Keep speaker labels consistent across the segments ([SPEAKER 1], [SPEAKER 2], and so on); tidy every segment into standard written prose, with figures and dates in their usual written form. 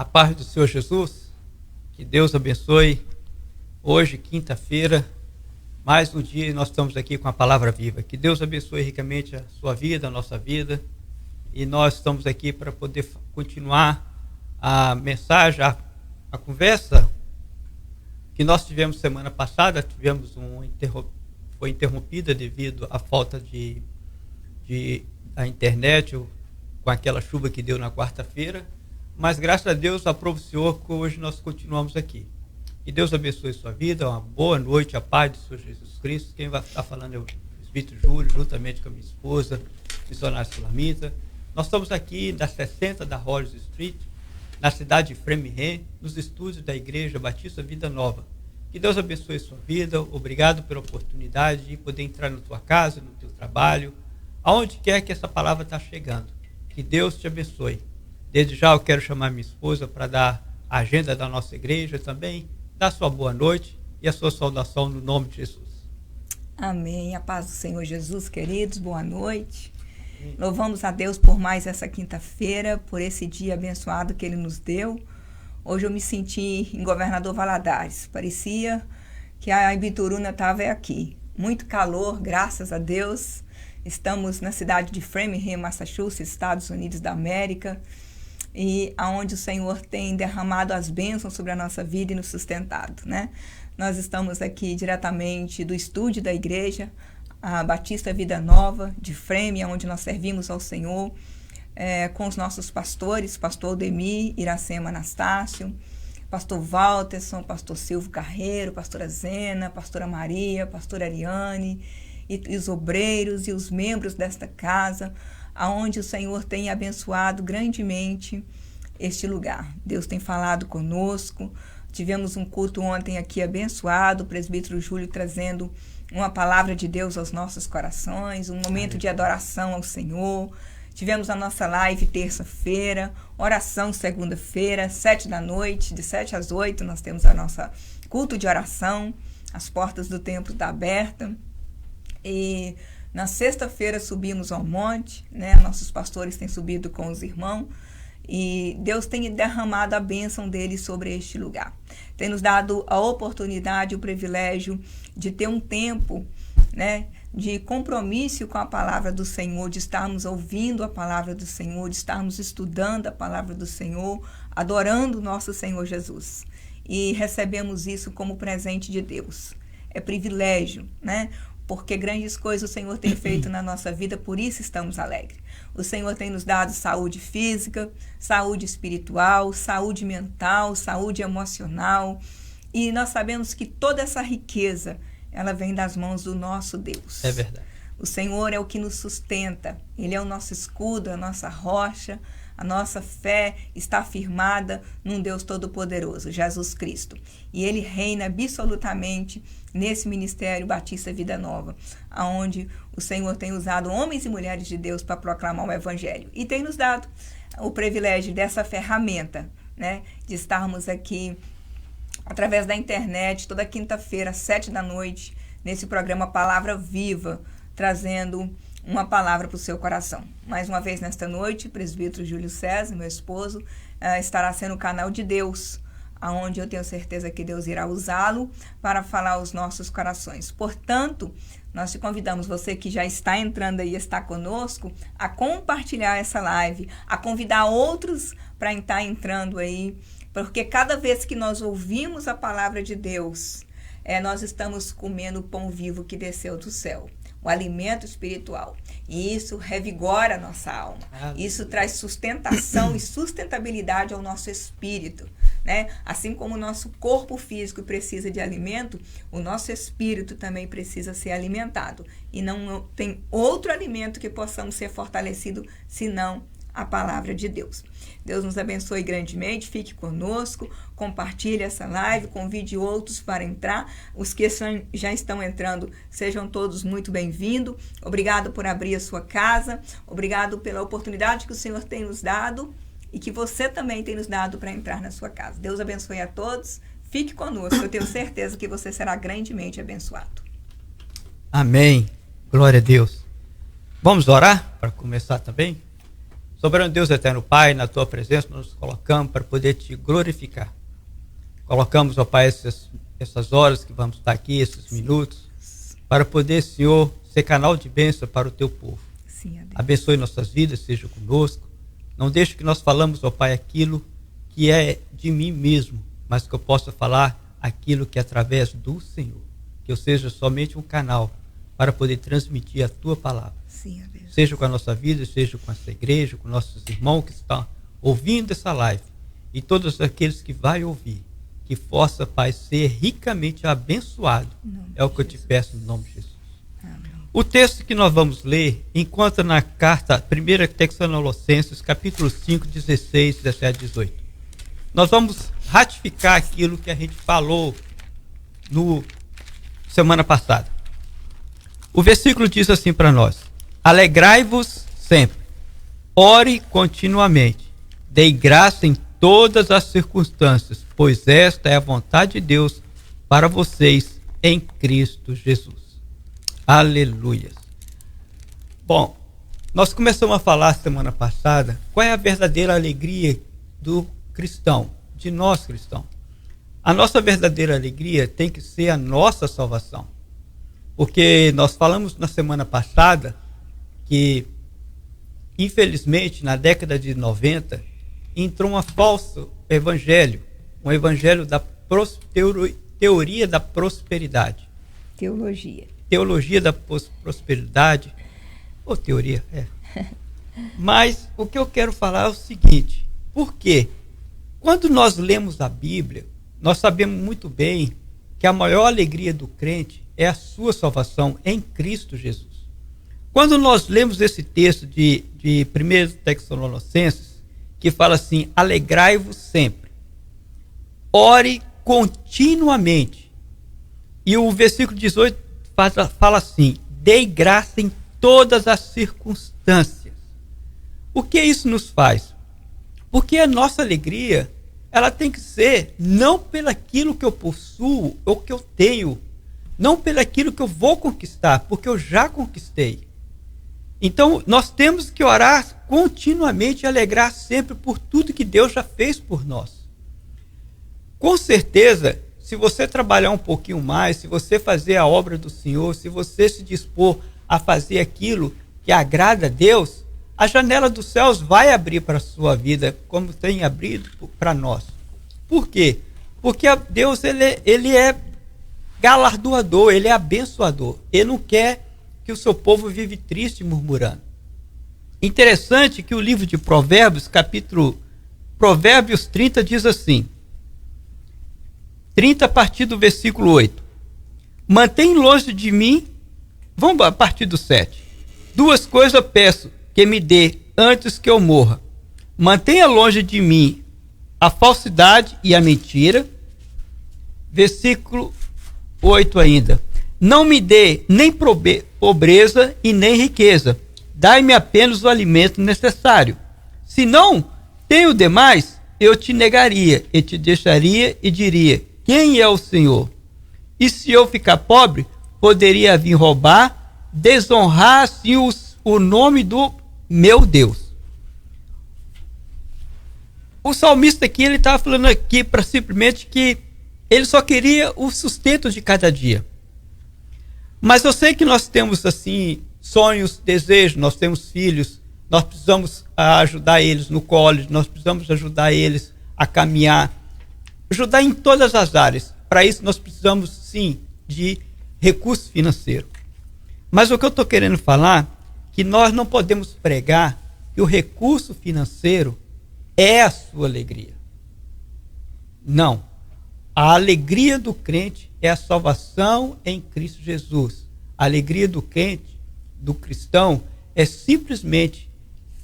[SPEAKER 1] A paz do Senhor Jesus, que Deus abençoe. Hoje, quinta-feira, mais um dia, nós estamos aqui com a palavra viva. Que Deus abençoe ricamente a sua vida, a nossa vida. E nós estamos aqui para poder continuar a mensagem, a conversa que nós tivemos semana passada. Foi interrompida devido à falta de a internet, com aquela chuva que deu na quarta-feira. Mas graças a Deus, aprova o Senhor que hoje nós continuamos aqui. Que Deus abençoe sua vida, uma boa noite, a paz do Senhor Jesus Cristo. Quem vai estar falando é o presbítero Júlio, juntamente com a minha esposa, missionária Sulamita. Nós estamos aqui na 60 da Hollis Street, na cidade de Framingham, nos estúdios da Igreja Batista Vida Nova. Que Deus abençoe sua vida, obrigado pela oportunidade de poder entrar na tua casa, no teu trabalho, aonde quer que essa palavra está chegando. Que Deus te abençoe. Desde já eu quero chamar minha esposa para dar a agenda da nossa igreja também, dar sua boa noite e a sua saudação no nome de Jesus.
[SPEAKER 2] Amém. A paz do Senhor Jesus, queridos, boa noite. Amém. Louvamos a Deus por mais essa quinta-feira, por esse dia abençoado que Ele nos deu. Hoje eu me senti em Governador Valadares. Parecia que a Ibituruna estava aqui. Muito calor, graças a Deus. Estamos na cidade de Framingham, Massachusetts, Estados Unidos da América, e aonde o Senhor tem derramado as bênçãos sobre a nossa vida e nos sustentado, né? Nós estamos aqui diretamente do estúdio da igreja, a Batista Vida Nova, de Framingham, onde nós servimos ao Senhor, com os nossos pastores, pastor Aldemir, Iracema Anastácio, pastor Walterson, pastor Silvio Carreiro, pastora Zena, pastora Maria, pastora Ariane, e os obreiros e os membros desta casa, aonde o Senhor tem abençoado grandemente este lugar. Deus tem falado conosco. Tivemos um culto ontem aqui abençoado, o presbítero Júlio trazendo uma palavra de Deus aos nossos corações, um momento de adoração ao Senhor. Tivemos a nossa live terça-feira, oração segunda-feira, 7 da noite, de 7 às 8, nós temos a nossa culto de oração, as portas do templo estão abertas. E na sexta-feira subimos ao monte, né? Nossos pastores têm subido com os irmãos e Deus tem derramado a bênção dele sobre este lugar. Tem nos dado a oportunidade, o privilégio de ter um tempo, né, de compromisso com a palavra do Senhor, de estarmos ouvindo a palavra do Senhor, de estarmos estudando a palavra do Senhor, adorando o nosso Senhor Jesus. E recebemos isso como presente de Deus. É privilégio, né? Porque grandes coisas o Senhor tem feito na nossa vida, por isso estamos alegres. O Senhor tem nos dado saúde física, saúde espiritual, saúde mental, saúde emocional. E nós sabemos que toda essa riqueza, ela vem das mãos do nosso Deus.
[SPEAKER 1] É verdade.
[SPEAKER 2] O Senhor é o que nos sustenta. Ele é o nosso escudo, a nossa rocha. A nossa fé está firmada num Deus Todo-Poderoso, Jesus Cristo. E Ele reina absolutamente nesse ministério Batista Vida Nova, onde o Senhor tem usado homens e mulheres de Deus para proclamar o Evangelho. E tem nos dado o privilégio dessa ferramenta, né, de estarmos aqui através da internet, toda quinta-feira, às 7 da noite, nesse programa Palavra Viva, trazendo uma palavra para o seu coração. Mais uma vez nesta noite, o presbítero Júlio César, meu esposo, estará sendo o canal de Deus, aonde eu tenho certeza que Deus irá usá-lo para falar aos nossos corações. Portanto, nós te convidamos, você que já está entrando aí, está conosco, a compartilhar essa live, a convidar outros para estar entrando aí, porque cada vez que nós ouvimos a palavra de Deus, nós estamos comendo o pão vivo que desceu do céu, o alimento espiritual. E isso revigora a nossa alma. Isso traz sustentação e sustentabilidade ao nosso espírito, né? Assim como o nosso corpo físico precisa de alimento, o nosso espírito também precisa ser alimentado. E não tem outro alimento que possamos ser fortalecidos senão a palavra de Deus. Deus nos abençoe grandemente, fique conosco, compartilhe essa live, convide outros para entrar. Os que já estão entrando, sejam todos muito bem-vindos. Obrigado por abrir a sua casa, obrigado pela oportunidade que o Senhor tem nos dado e que você também tem nos dado para entrar na sua casa. Deus abençoe a todos, fique conosco, eu tenho certeza que você será grandemente abençoado.
[SPEAKER 1] Amém, glória a Deus. Vamos orar para começar também? Soberano Deus, eterno Pai, na tua presença nós nos colocamos para poder te glorificar. Colocamos, ó Pai, essas horas que vamos estar aqui, esses minutos, para poder, Senhor, ser canal de bênção para o teu povo.
[SPEAKER 2] Sim,
[SPEAKER 1] abençoe nossas vidas, seja conosco. Não deixe que nós falamos, ó Pai, aquilo que é de mim mesmo, mas que eu possa falar aquilo que é através do Senhor. Que eu seja somente um canal para poder transmitir a tua palavra.
[SPEAKER 2] Sim,
[SPEAKER 1] seja com a nossa vida, seja com essa igreja, com nossos irmãos que estão ouvindo essa live e todos aqueles que vão ouvir, que possa, Pai, ser ricamente abençoado. É o que eu te peço no nome de Jesus. Amém. O texto que nós vamos ler encontra na carta 1 Tessalonicenses, capítulo 5, 16, 17, 18. Nós vamos ratificar aquilo que a gente falou no semana passada. O versículo diz assim para nós: alegrai-vos sempre, ore continuamente, dei graça em todas as circunstâncias, pois esta é a vontade de Deus para vocês em Cristo Jesus. Aleluia. Bom, nós começamos a falar semana passada qual é a verdadeira alegria do cristão, de nós cristãos. A nossa verdadeira alegria tem que ser a nossa salvação. Porque nós falamos na semana passada que, infelizmente, na década de 90, entrou um falso evangelho, um evangelho da teoria da prosperidade. Teologia da prosperidade, ou teoria, Mas o que eu quero falar é o seguinte: por quê? Quando nós lemos a Bíblia, nós sabemos muito bem que a maior alegria do crente é a sua salvação em Cristo Jesus. Quando nós lemos esse texto de 1 Tessalonicenses, que fala assim: alegrai-vos sempre, ore continuamente. E o versículo 18 fala assim: dei graça em todas as circunstâncias. O que isso nos faz? Porque a nossa alegria, ela tem que ser não pelaquilo que eu possuo ou que eu tenho, não pelaquilo que eu vou conquistar, porque eu já conquistei. Então, nós temos que orar continuamente e alegrar sempre por tudo que Deus já fez por nós. Com certeza, se você trabalhar um pouquinho mais, se você fazer a obra do Senhor, se você se dispor a fazer aquilo que agrada a Deus, a janela dos céus vai abrir para a sua vida, como tem abrido para nós. Por quê? Porque Deus ele é galardoador, ele é abençoador. Ele não quer que o seu povo vive triste murmurando. Interessante que o livro de Provérbios, Provérbios 30 diz assim, 30 a partir do versículo 8. Mantém longe de mim, vamos a partir do 7. Duas coisas eu peço que me dê antes que eu morra. Mantenha longe de mim a falsidade e a mentira. Versículo 8 ainda. Não me dê nem pobreza e nem riqueza. Dai-me apenas o alimento necessário. Se não tenho demais, eu te negaria e te deixaria e diria: quem é o Senhor? E se eu ficar pobre, poderia vir roubar, desonrar assim o nome do meu Deus. O salmista aqui, ele estava falando aqui para simplesmente que ele só queria o sustento de cada dia. Mas eu sei que nós temos assim sonhos, desejos, nós temos filhos, nós precisamos ajudar eles no college, nós precisamos ajudar eles a caminhar, ajudar em todas as áreas. Para isso nós precisamos sim de recurso financeiro. Mas o que eu estou querendo falar é que nós não podemos pregar que o recurso financeiro é a sua alegria. Não. A alegria do crente é a salvação em Cristo Jesus. A alegria do crente, do cristão, é simplesmente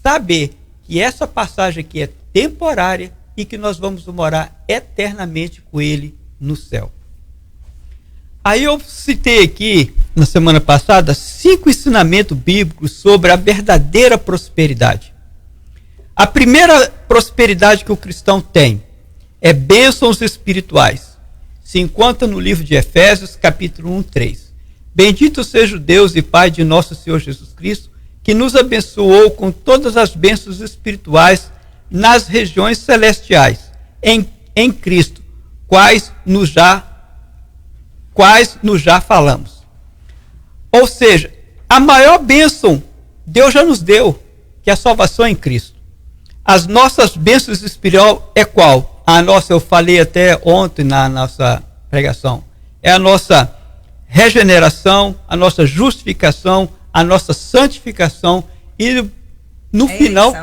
[SPEAKER 1] saber que essa passagem aqui é temporária e que nós vamos morar eternamente com ele no céu. Aí eu citei aqui, na semana passada, 5 ensinamentos bíblicos sobre a verdadeira prosperidade. A primeira prosperidade que o cristão tem é bênçãos espirituais. Se encontra no livro de Efésios, capítulo 1, 3. Bendito seja o Deus e Pai de nosso Senhor Jesus Cristo, que nos abençoou com todas as bênçãos espirituais nas regiões celestiais, em Cristo, quais nos já falamos. Ou seja, a maior bênção Deus já nos deu, que é a salvação em Cristo. As nossas bênçãos espirituais é qual? A nossa, eu falei até ontem na nossa pregação, é a nossa regeneração, a nossa justificação, a nossa santificação e no final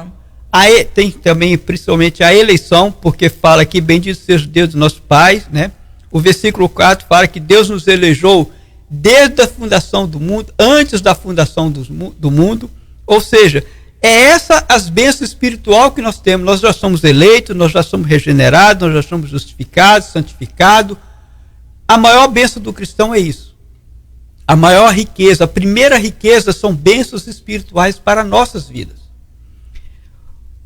[SPEAKER 1] tem também principalmente a eleição, porque fala que bendito seja Deus dos nossos pais, né? O versículo 4 fala que Deus nos elegeu desde a fundação do mundo, antes da fundação do mundo, ou seja, é essa as bênçãos espiritual que nós temos. Nós já somos eleitos, nós já somos regenerados, nós já somos justificados, santificados. A maior bênção do cristão é isso. A maior riqueza, a primeira riqueza são bênçãos espirituais para nossas vidas.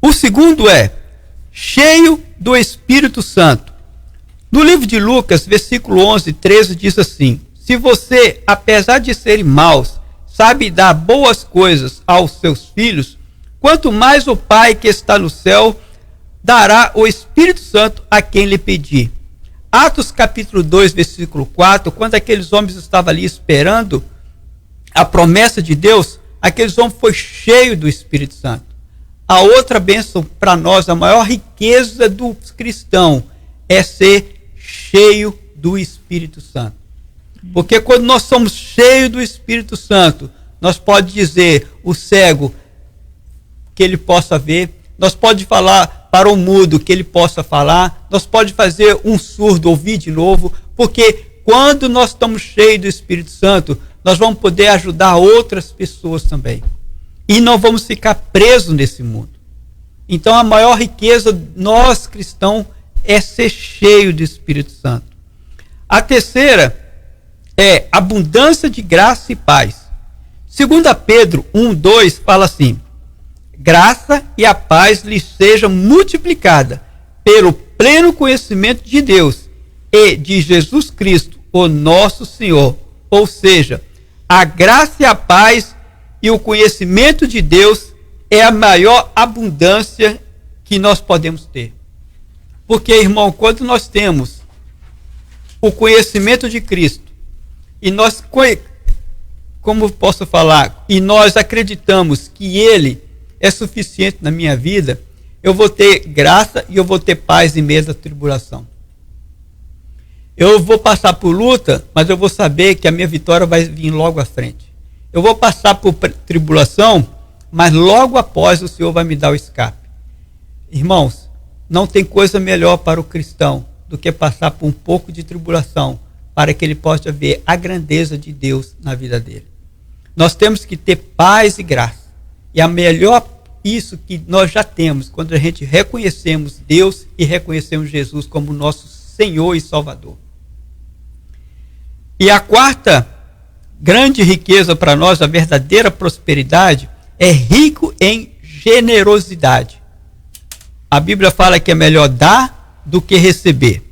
[SPEAKER 1] O segundo é cheio do Espírito Santo. No livro de Lucas, versículo 11, 13, diz assim: se você, apesar de serem maus, sabe dar boas coisas aos seus filhos, quanto mais o Pai que está no céu dará o Espírito Santo a quem lhe pedir. Atos capítulo 2, versículo 4, quando aqueles homens estavam ali esperando a promessa de Deus, aqueles homens foram cheios do Espírito Santo. A outra bênção para nós, a maior riqueza do cristão, é ser cheio do Espírito Santo. Porque quando nós somos cheios do Espírito Santo, nós podemos dizer o cego que ele possa ver, nós podemos falar para o mudo que ele possa falar, nós podemos fazer um surdo ouvir de novo, porque quando nós estamos cheios do Espírito Santo, nós vamos poder ajudar outras pessoas também. E não vamos ficar presos nesse mundo. Então a maior riqueza nós cristãos é ser cheio do Espírito Santo. A terceira é abundância de graça e paz. 2 Pedro 1:2 fala assim: graça e a paz lhes seja multiplicada pelo pleno conhecimento de Deus e de Jesus Cristo, o nosso Senhor. Ou seja, a graça e a paz e o conhecimento de Deus é a maior abundância que nós podemos ter. Porque, irmão, quando nós temos o conhecimento de Cristo e nós, como posso falar, e nós acreditamos que Ele é suficiente na minha vida, eu vou ter graça e eu vou ter paz em meio da tribulação. Eu vou passar por luta, mas eu vou saber que a minha vitória vai vir logo à frente. Eu vou passar por tribulação, mas logo após o Senhor vai me dar o escape. Irmãos, não tem coisa melhor para o cristão do que passar por um pouco de tribulação, para que ele possa ver a grandeza de Deus na vida dele. Nós temos que ter paz e graça. E a melhor isso que nós já temos, quando a gente reconhecemos Deus e reconhecemos Jesus como nosso Senhor e Salvador. E a quarta grande riqueza para nós, a verdadeira prosperidade, é rico em generosidade. A Bíblia fala que é melhor dar do que receber.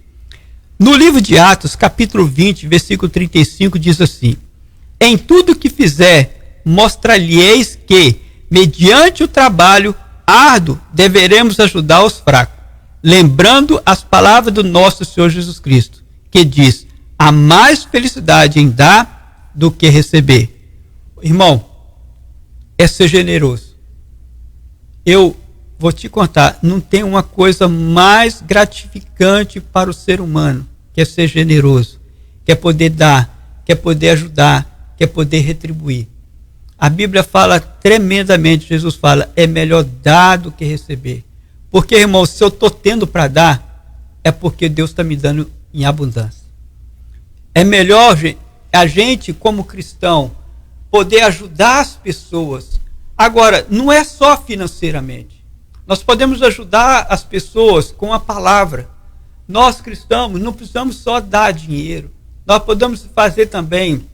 [SPEAKER 1] No livro de Atos, capítulo 20, versículo 35, diz assim: em tudo que fizer, mostrar-lhe-eis que, mediante o trabalho árduo, deveremos ajudar os fracos, lembrando as palavras do nosso Senhor Jesus Cristo, que diz: há mais felicidade em dar do que receber. Irmão, é ser generoso. Eu vou te contar, não tem uma coisa mais gratificante para o ser humano que é ser generoso, que é poder dar, que é poder ajudar, que é poder retribuir. A Bíblia fala tremendamente, Jesus fala, é melhor dar do que receber. Porque, irmão, se eu estou tendo para dar, é porque Deus está me dando em abundância. É melhor a gente, como cristão, poder ajudar as pessoas. Agora, não é só financeiramente. Nós podemos ajudar as pessoas com a palavra. Nós cristãos não precisamos só dar dinheiro. Nós podemos fazer também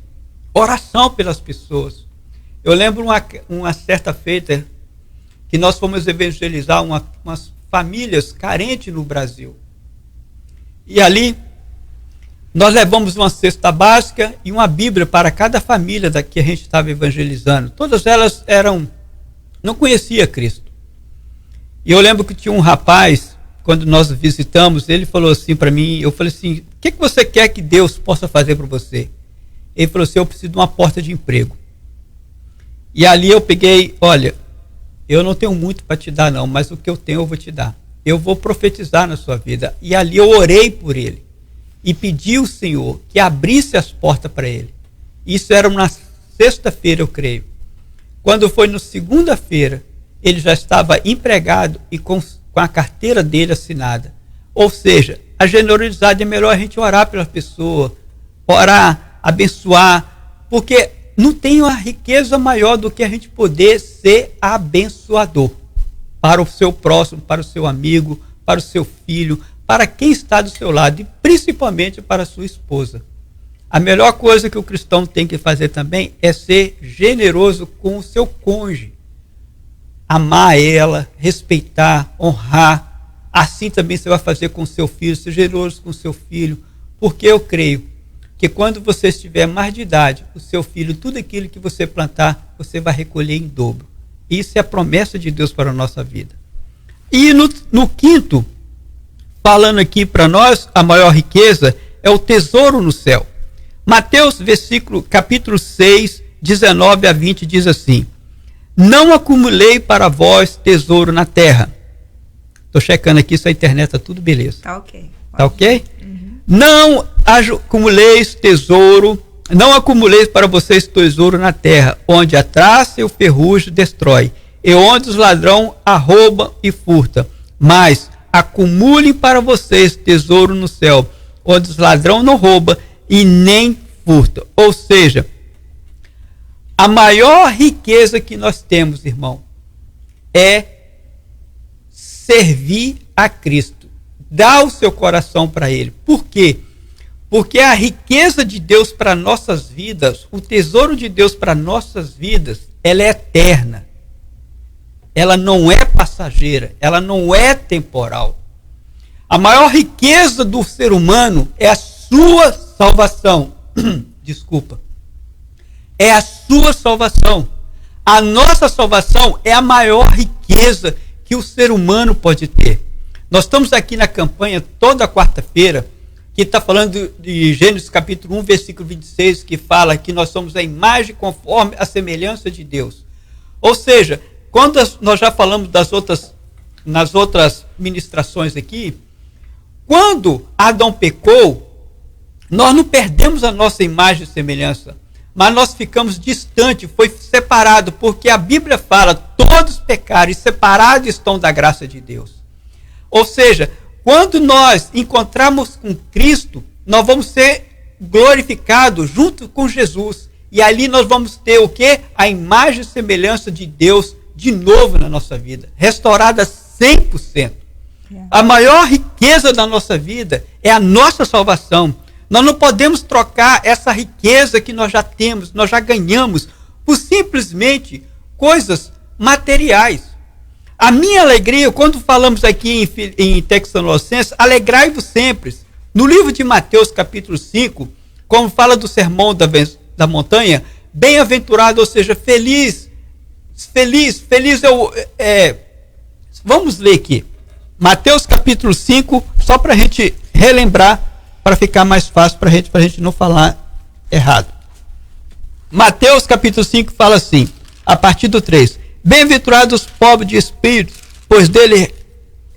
[SPEAKER 1] oração pelas pessoas. Eu lembro uma certa feita que nós fomos evangelizar umas famílias carentes no Brasil. E ali nós levamos uma cesta básica e uma Bíblia para cada família da que a gente estava evangelizando. Todas elas eram não conhecia Cristo. E eu lembro que tinha um rapaz, quando nós visitamos, ele falou assim para mim, eu falei assim, o que você quer que Deus possa fazer para você? Ele falou assim, eu preciso de uma porta de emprego. E ali eu peguei, olha, eu não tenho muito para te dar não, mas o que eu tenho eu vou te dar. Eu vou profetizar na sua vida. E ali eu orei por ele e pedi ao Senhor que abrisse as portas para ele. Isso era na sexta-feira, eu creio. Quando foi na segunda-feira, ele já estava empregado e com a carteira dele assinada. Ou seja, a generosidade é melhor a gente orar pela pessoa, orar, abençoar, porque não tem uma riqueza maior do que a gente poder ser abençoador para o seu próximo, para o seu amigo, para o seu filho, para quem está do seu lado e principalmente para a sua esposa. A melhor coisa que o cristão tem que fazer também é ser generoso com o seu cônjuge. Amar ela, respeitar, honrar. Assim também você vai fazer com o seu filho, ser generoso com o seu filho. Porque eu creio que quando você estiver mais de idade, o seu filho, tudo aquilo que você plantar, você vai recolher em dobro. Isso é a promessa de Deus para a nossa vida. E no quinto, falando aqui para nós, a maior riqueza é o tesouro no céu. Mateus, capítulo 6, 19 a 20, diz assim: não acumulei para vós tesouro na terra. Estou checando aqui se a internet está tudo beleza.
[SPEAKER 2] Tá ok.
[SPEAKER 1] Tá ok? Uhum. Não acumuleis para vocês tesouro na terra, onde a traça e o ferrugem destrói, e onde os ladrões arrombam e furtam. Mas acumulem para vocês tesouro no céu, onde os ladrões não roubam e nem furtam. Ou seja, a maior riqueza que nós temos, irmão, é servir a Cristo. Dá o seu coração para Ele. Por quê? Porque a riqueza de Deus para nossas vidas, o tesouro de Deus para nossas vidas, ela é eterna. Ela não é passageira, ela não é temporal. A maior riqueza do ser humano é a sua salvação. Desculpa. É a sua salvação. A nossa salvação é a maior riqueza que o ser humano pode ter. Nós estamos aqui na campanha toda quarta-feira, que está falando de Gênesis capítulo 1, versículo 26, que fala que nós somos a imagem conforme a semelhança de Deus. Ou seja, quando nós já falamos nas outras ministrações aqui, quando Adão pecou, nós não perdemos a nossa imagem e semelhança, mas nós ficamos distantes, foi separado, porque a Bíblia fala, todos pecaram e separados estão da graça de Deus. Ou seja, quando nós encontrarmos com Cristo, nós vamos ser glorificados junto com Jesus. E ali nós vamos ter o quê? A imagem e semelhança de Deus de novo na nossa vida, restaurada 100%. A maior riqueza da nossa vida é a nossa salvação. Nós não podemos trocar essa riqueza que nós já temos, nós já ganhamos, por simplesmente coisas materiais. A minha alegria, quando falamos aqui em Tessalonicenses, alegrai-vos sempre. No livro de Mateus, capítulo 5, como fala do sermão da montanha, bem-aventurado, ou seja, feliz vamos ler aqui. Mateus, capítulo 5, só para a gente relembrar, para ficar mais fácil para a gente não falar errado. Mateus, capítulo 5, fala assim, a partir do 3. Bem-aventurados os pobres de espírito, pois dele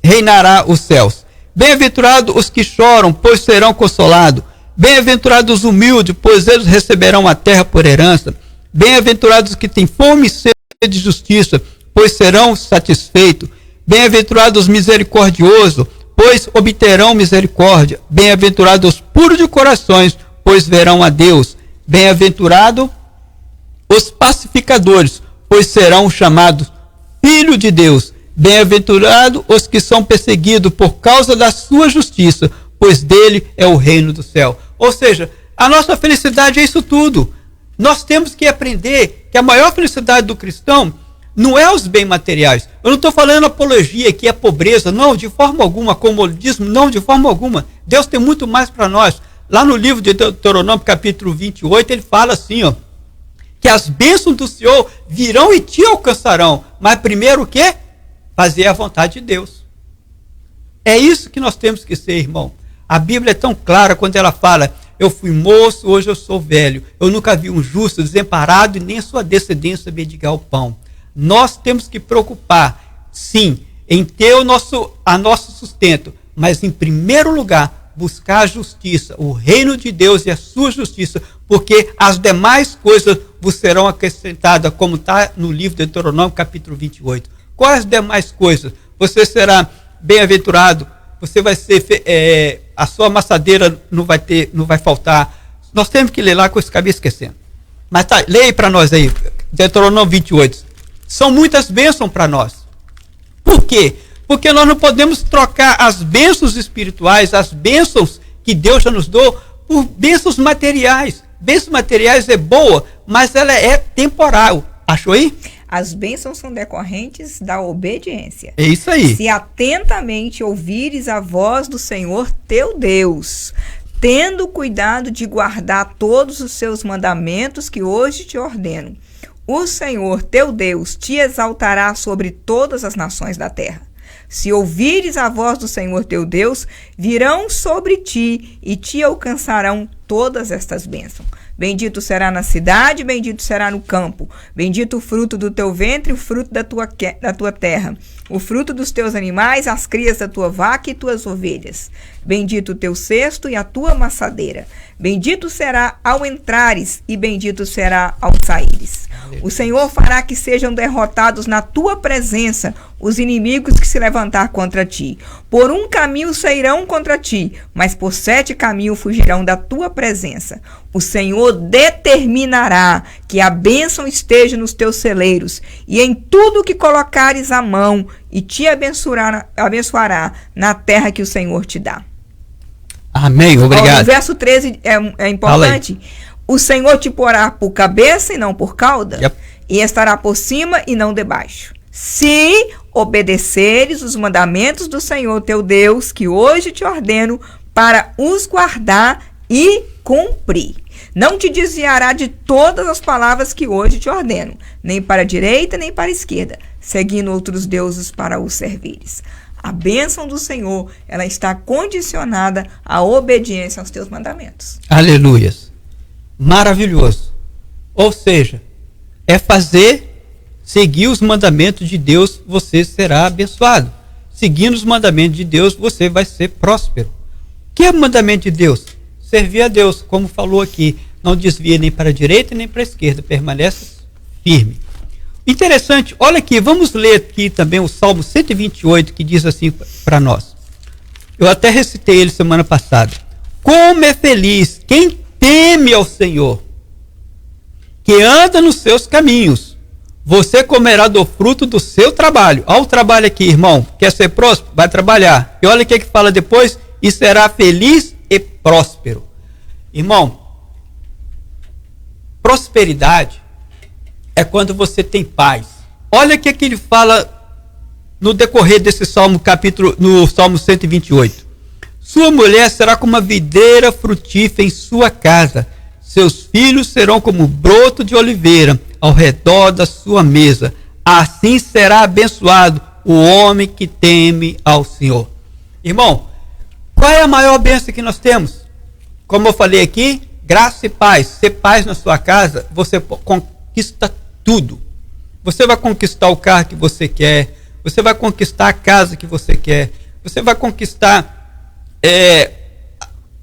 [SPEAKER 1] reinará os céus. Bem-aventurados os que choram, pois serão consolados. Bem-aventurados os humildes, pois eles receberão a terra por herança. Bem-aventurados os que têm fome e sede de justiça, pois serão satisfeitos. Bem-aventurados os misericordiosos, pois obterão misericórdia. Bem-aventurados os puros de corações, pois verão a Deus. Bem-aventurados os pacificadores, pois serão chamados filhos de Deus. Bem-aventurados os que são perseguidos por causa da sua justiça, pois dele é o reino do céu. Ou seja, a nossa felicidade é isso tudo. Nós temos que aprender que a maior felicidade do cristão não é os bens materiais. Eu não estou falando apologia que é pobreza, não, de forma alguma, comodismo, não, de forma alguma. Deus tem muito mais para nós. Lá no livro de Deuteronômio, capítulo 28, ele fala assim, ó, que as bênçãos do Senhor virão e te alcançarão. Mas primeiro o quê? Fazer a vontade de Deus. É isso que nós temos que ser, irmão. A Bíblia é tão clara quando ela fala: eu fui moço, hoje eu sou velho. Eu nunca vi um justo desamparado e nem sua descendência mendigar o pão. Nós temos que preocupar, sim, em ter o nosso sustento, mas em primeiro lugar, buscar a justiça, o reino de Deus e a sua justiça, porque as demais coisas vos serão acrescentadas, como está no livro de Deuteronômio, capítulo 28. Quais as demais coisas? Você será bem-aventurado, você vai ser, a sua amassadeira não vai faltar. Nós temos que ler lá, que eu acabei esquecendo. Mas tá, leia para nós aí, Deuteronômio 28. São muitas bênçãos para nós. Por quê? Porque nós não podemos trocar as bênçãos espirituais, as bênçãos que Deus já nos deu, por bênçãos materiais. Bênçãos materiais é boa, mas ela é temporal. Achou aí?
[SPEAKER 2] As bênçãos são decorrentes da obediência.
[SPEAKER 1] É isso aí.
[SPEAKER 2] Se atentamente ouvires a voz do Senhor teu Deus, tendo cuidado de guardar todos os seus mandamentos que hoje te ordeno, o Senhor teu Deus te exaltará sobre todas as nações da terra. Se ouvires a voz do Senhor teu Deus, virão sobre ti e te alcançarão todas estas bênçãos. Bendito será na cidade, bendito será no campo. Bendito o fruto do teu ventre, o fruto da tua terra. O fruto dos teus animais, as crias da tua vaca e tuas ovelhas. Bendito o teu cesto e a tua amassadeira. Bendito será ao entrares e bendito será ao saíres. O Senhor fará que sejam derrotados na tua presença os inimigos que se levantar contra ti. Por um caminho sairão contra ti, mas por 7 caminhos fugirão da tua presença. O Senhor determinará que a bênção esteja nos teus celeiros e em tudo que colocares a mão, e te abençoará na terra que o Senhor te dá.
[SPEAKER 1] Amém, obrigado.
[SPEAKER 2] O verso 13 é importante. O Senhor te porá por cabeça e não por cauda, e estará por cima e não debaixo. Se obedeceres os mandamentos do Senhor teu Deus, que hoje te ordeno, para os guardar e cumprir. Não te desviará de todas as palavras que hoje te ordeno, nem para a direita, nem para a esquerda, seguindo outros deuses para os servires. A bênção do Senhor, ela está condicionada à obediência aos teus mandamentos.
[SPEAKER 1] Aleluias. Maravilhoso. Ou seja, é seguir os mandamentos de Deus, você será abençoado. Seguindo os mandamentos de Deus, você vai ser próspero. O que é o mandamento de Deus? Servir a Deus, como falou aqui. Não desvia nem para a direita nem para a esquerda, permanece firme. Interessante, olha aqui, vamos ler aqui também o Salmo 128, que diz assim para nós. Eu até recitei ele semana passada. Como é feliz quem teme ao Senhor, que anda nos seus caminhos. Você comerá do fruto do seu trabalho. Olha o trabalho aqui, irmão. Quer ser próspero? Vai trabalhar. E olha o que fala depois. E será feliz e próspero. Irmão, prosperidade é quando você tem paz. Olha o que ele fala no decorrer desse salmo, no Salmo 128. Sua mulher será como uma videira frutífera em sua casa. Seus filhos serão como broto de oliveira ao redor da sua mesa. Assim será abençoado o homem que teme ao Senhor. Irmão, qual é a maior bênção que nós temos? Como eu falei aqui, graça e paz. Ser paz na sua casa, você conquista tudo. Você vai conquistar o carro que você quer, você vai conquistar a casa que você quer, você vai conquistar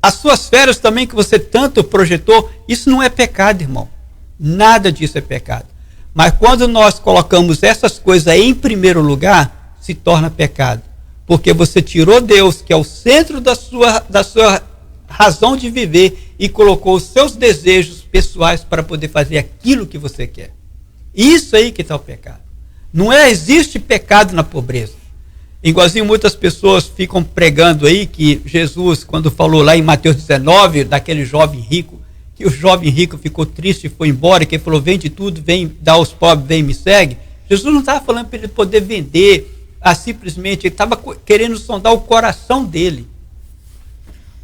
[SPEAKER 1] as suas férias também que você tanto projetou. Isso não é pecado, irmão. Nada disso é pecado. Mas quando nós colocamos essas coisas em primeiro lugar, se torna pecado. Porque você tirou Deus, que é o centro da sua razão de viver, e colocou os seus desejos pessoais para poder fazer aquilo que você quer. Isso aí que está o pecado. Não existe pecado na pobreza. Igualzinho muitas pessoas ficam pregando aí que Jesus, quando falou lá em Mateus 19, daquele jovem rico, que o jovem rico ficou triste e foi embora, que ele falou, vende tudo, vem dar aos pobres, vem me segue. Jesus não estava falando para ele poder vender, simplesmente, ele estava querendo sondar o coração dele.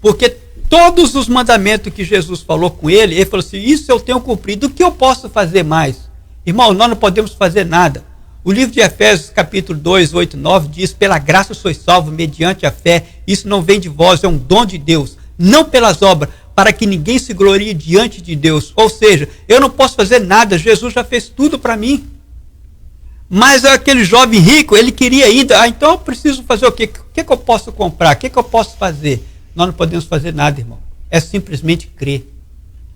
[SPEAKER 1] Porque todos os mandamentos que Jesus falou com ele, ele falou assim, isso eu tenho cumprido, o que eu posso fazer mais? Irmão, nós não podemos fazer nada. O livro de Efésios, capítulo 2, 8, 9, diz, pela graça sois salvos, mediante a fé, isso não vem de vós, é um dom de Deus, não pelas obras, para que ninguém se glorie diante de Deus. Ou seja, eu não posso fazer nada, Jesus já fez tudo para mim. Mas aquele jovem rico, ele queria ainda, então eu preciso fazer o quê? O que eu posso comprar? O que eu posso fazer? Nós não podemos fazer nada, irmão. É simplesmente crer.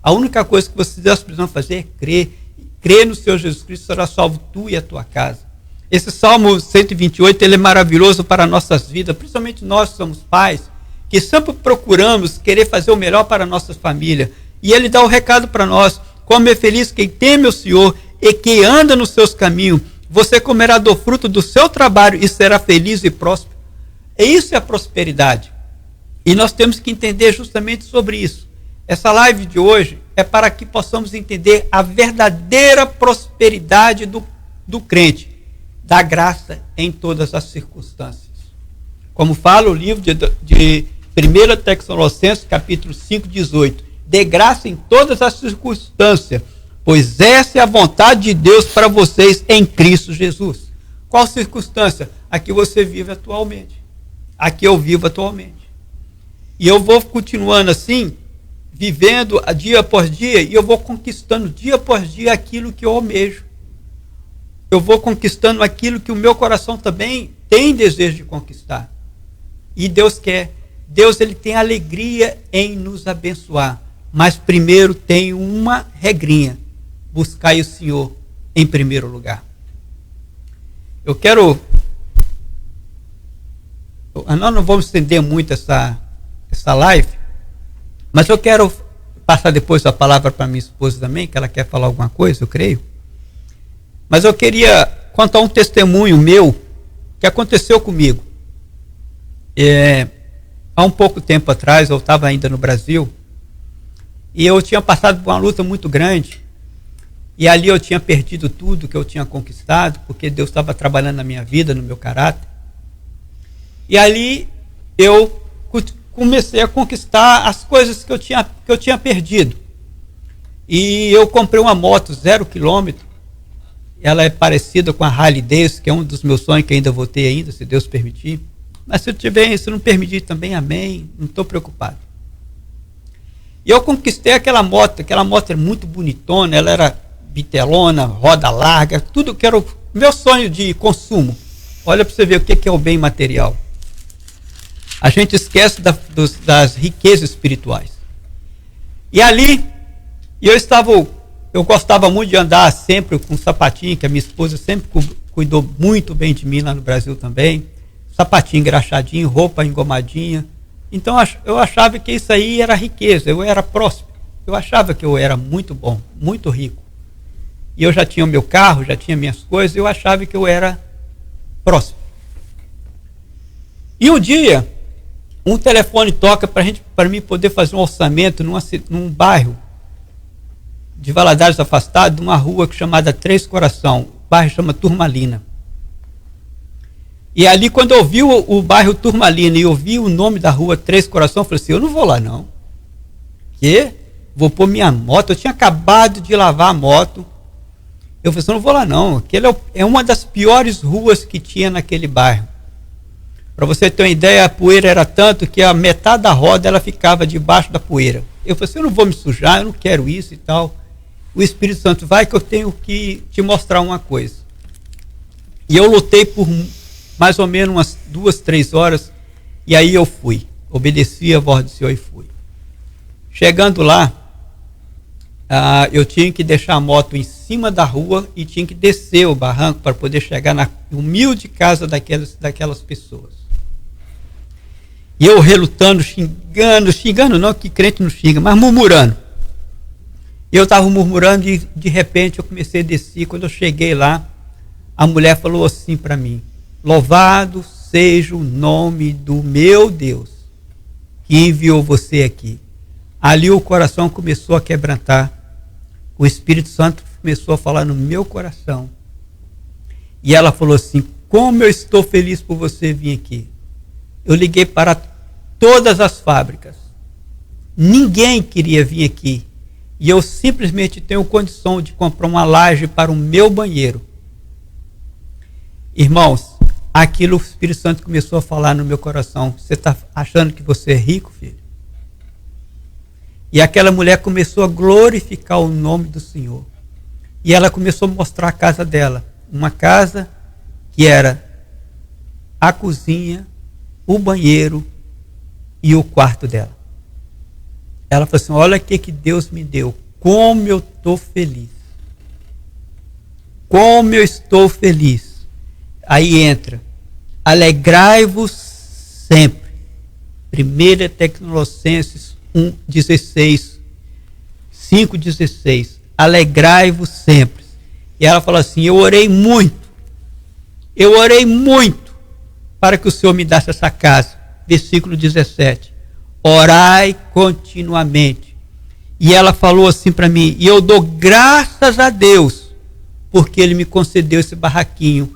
[SPEAKER 1] A única coisa que vocês precisam fazer é crer. Crer no Senhor Jesus Cristo, será salvo tu e a tua casa. Esse Salmo 128, ele é maravilhoso para nossas vidas, principalmente nós que somos pais, que sempre procuramos querer fazer o melhor para a nossa família. E ele dá o recado para nós, como é feliz quem teme o Senhor e que anda nos seus caminhos, você comerá do fruto do seu trabalho e será feliz e próspero. E isso é a prosperidade. E nós temos que entender justamente sobre isso. Essa live de hoje é para que possamos entender a verdadeira prosperidade do crente, da graça em todas as circunstâncias. Como fala o livro de 1 Tessalonicenses, capítulo 5, 18. De graça em todas as circunstâncias, pois essa é a vontade de Deus para vocês em Cristo Jesus. Qual circunstância? A que você vive atualmente. A que eu vivo atualmente. E eu vou continuando assim, vivendo dia após dia, e eu vou conquistando dia após dia aquilo que eu almejo. Eu vou conquistando aquilo que o meu coração também tem desejo de conquistar. E Deus quer. Deus, ele tem alegria em nos abençoar. Mas primeiro tem uma regrinha. Buscai o Senhor em primeiro lugar. Eu quero... Nós não vamos estender muito essa live, mas eu quero passar depois a palavra para minha esposa também, que ela quer falar alguma coisa, eu creio. Mas eu queria contar um testemunho meu que aconteceu comigo. Há um pouco tempo atrás, eu estava ainda no Brasil, e eu tinha passado por uma luta muito grande, e ali eu tinha perdido tudo que eu tinha conquistado, porque Deus estava trabalhando na minha vida, no meu caráter. E ali eu comecei a conquistar as coisas que eu tinha perdido. E eu comprei uma moto 0 km, ela é parecida com a Harley Davidson, que é um dos meus sonhos que ainda vou ter ainda, se Deus permitir. Mas se não permitir também, amém, não estou preocupado. E eu conquistei aquela moto é muito bonitona, ela era bitelona, roda larga, tudo que era o meu sonho de consumo. Olha para você ver o que é o bem material. A gente esquece das riquezas espirituais. E ali, eu gostava muito de andar sempre com um sapatinho, que a minha esposa sempre cuidou muito bem de mim lá no Brasil também. Sapatinho engraxadinho, roupa engomadinha. Então eu achava que isso aí era riqueza, eu era próspero. Eu achava que eu era muito bom, muito rico. E eu já tinha o meu carro, já tinha minhas coisas, eu achava que eu era próspero. E um dia, um telefone toca para mim poder fazer um orçamento num bairro de Valadares afastado, de uma rua chamada Três Coração. O bairro chama Turmalina. E ali, quando eu vi o bairro Turmalina e eu vi o nome da rua Três Coração, eu falei assim, eu não vou lá não. Que? Vou pôr minha moto, eu tinha acabado de lavar a moto. Eu falei assim, eu não vou lá não. Aquele é uma das piores ruas que tinha naquele bairro. Para você ter uma ideia, a poeira era tanto que a metade da roda ela ficava debaixo da poeira. Eu falei assim, eu não vou me sujar, eu não quero isso e tal. O Espírito Santo vai que eu tenho que te mostrar uma coisa. E eu lutei por mais ou menos umas 2, 3 horas, e aí eu fui. Obedeci a voz do Senhor e fui. Chegando lá, eu tinha que deixar a moto em cima da rua e tinha que descer o barranco para poder chegar na humilde casa daquelas pessoas. E eu relutando, xingando não, que crente não xinga, mas murmurando. Eu estava murmurando e de repente eu comecei a descer. Quando eu cheguei lá, a mulher falou assim para mim, louvado seja o nome do meu Deus que enviou você aqui. Ali o coração começou a quebrantar. O Espírito Santo começou a falar no meu coração. E ela falou assim, como eu estou feliz por você vir aqui. Eu liguei para todas as fábricas. ninguém queria vir aqui. E eu simplesmente tenho condição de comprar uma laje para o meu banheiro. Irmãos, aquilo o Espírito Santo começou a falar no meu coração. Você está achando que você é rico, filho? E aquela mulher começou a glorificar o nome do Senhor. E ela começou a mostrar a casa dela. Uma casa que era a cozinha, o banheiro e o quarto dela. Ela falou assim, olha o que Deus me deu. Como eu estou feliz. Como eu estou feliz. Aí entra. Alegrai-vos sempre. 1 Tessalonicenses 1:16. 5:16. Alegrai-vos sempre. E ela falou assim, eu orei muito para que o Senhor me desse essa casa. Versículo 17. Orai continuamente. E ela falou assim para mim, e eu dou graças a Deus, porque Ele me concedeu esse barraquinho,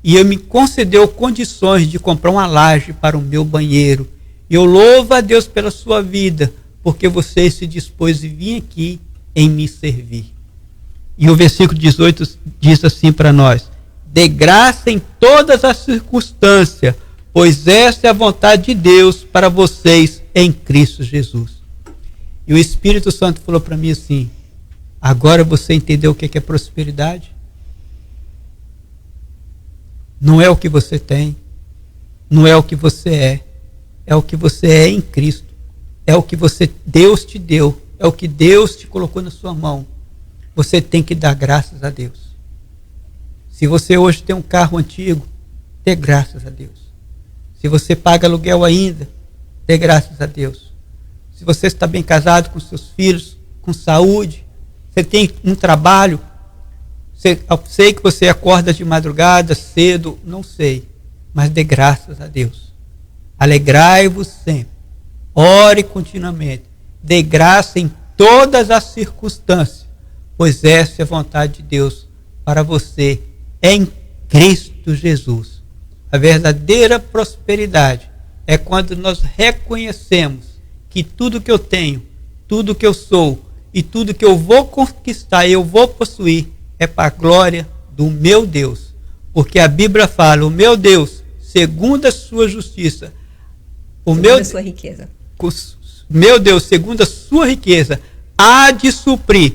[SPEAKER 1] e Ele me concedeu condições de comprar uma laje para o meu banheiro. E eu louvo a Deus pela sua vida, porque você se dispôs a vir aqui em me servir. E o versículo 18 diz assim para nós, dê graça em todas as circunstâncias, pois essa é a vontade de Deus para vocês em Cristo Jesus. E o Espírito Santo falou para mim assim, agora você entendeu o que é prosperidade? Não é o que você tem, não é o que você é o que você é em Cristo, é o que Deus te deu, é o que Deus te colocou na sua mão. Você tem que dar graças a Deus. Se você hoje tem um carro antigo, dê graças a Deus. Se você paga aluguel ainda, dê graças a Deus. Se você está bem casado com seus filhos, com saúde, você tem um trabalho, sei que você acorda de madrugada, cedo, não sei, mas dê graças a Deus. Alegrai-vos sempre, ore continuamente, dê graça em todas as circunstâncias, pois essa é a vontade de Deus para você em Cristo Jesus. A verdadeira prosperidade é quando nós reconhecemos que tudo que eu tenho, tudo que eu sou e tudo que eu vou conquistar, eu vou possuir, é para a glória do meu Deus. Porque a Bíblia fala, o meu Deus, segundo a sua justiça,
[SPEAKER 2] a sua riqueza.
[SPEAKER 1] Meu Deus, segundo a sua riqueza, há de suprir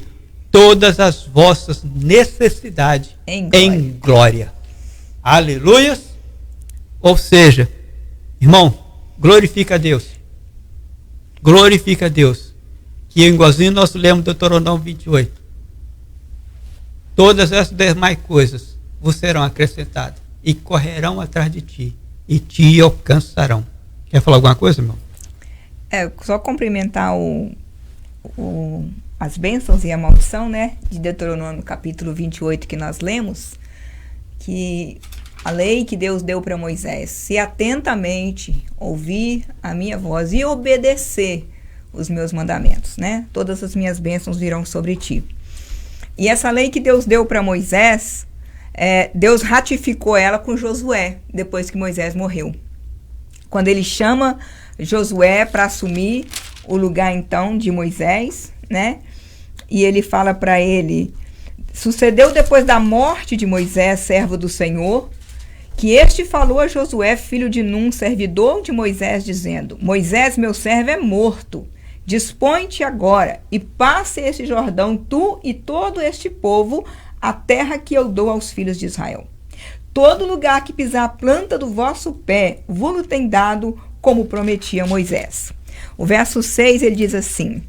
[SPEAKER 1] todas as vossas necessidades em glória. Aleluia. Ou seja, irmão, glorifica a Deus. Glorifica a Deus. Que igualzinho nós lemos Deuteronômio 28. Todas essas demais coisas vos serão acrescentadas e correrão atrás de ti e te alcançarão. Quer falar alguma coisa, irmão?
[SPEAKER 2] Só cumprimentar as bênçãos e a maldição, né? De Deuteronômio capítulo 28 que nós lemos, que a lei que Deus deu para Moisés, se atentamente ouvir a minha voz e obedecer os meus mandamentos, né? Todas as minhas bênçãos virão sobre ti. E essa lei que Deus deu para Moisés, Deus ratificou ela com Josué, depois que Moisés morreu. Quando ele chama Josué para assumir o lugar, então, de Moisés, né? E ele fala para ele, sucedeu depois da morte de Moisés, servo do Senhor, que este falou a Josué, filho de Num, servidor de Moisés, dizendo, Moisés, meu servo, é morto. Dispõe-te agora e passe este Jordão, tu e todo este povo, a terra que eu dou aos filhos de Israel. Todo lugar que pisar a planta do vosso pé, vos tem dado, como prometia Moisés. O verso 6, ele diz assim,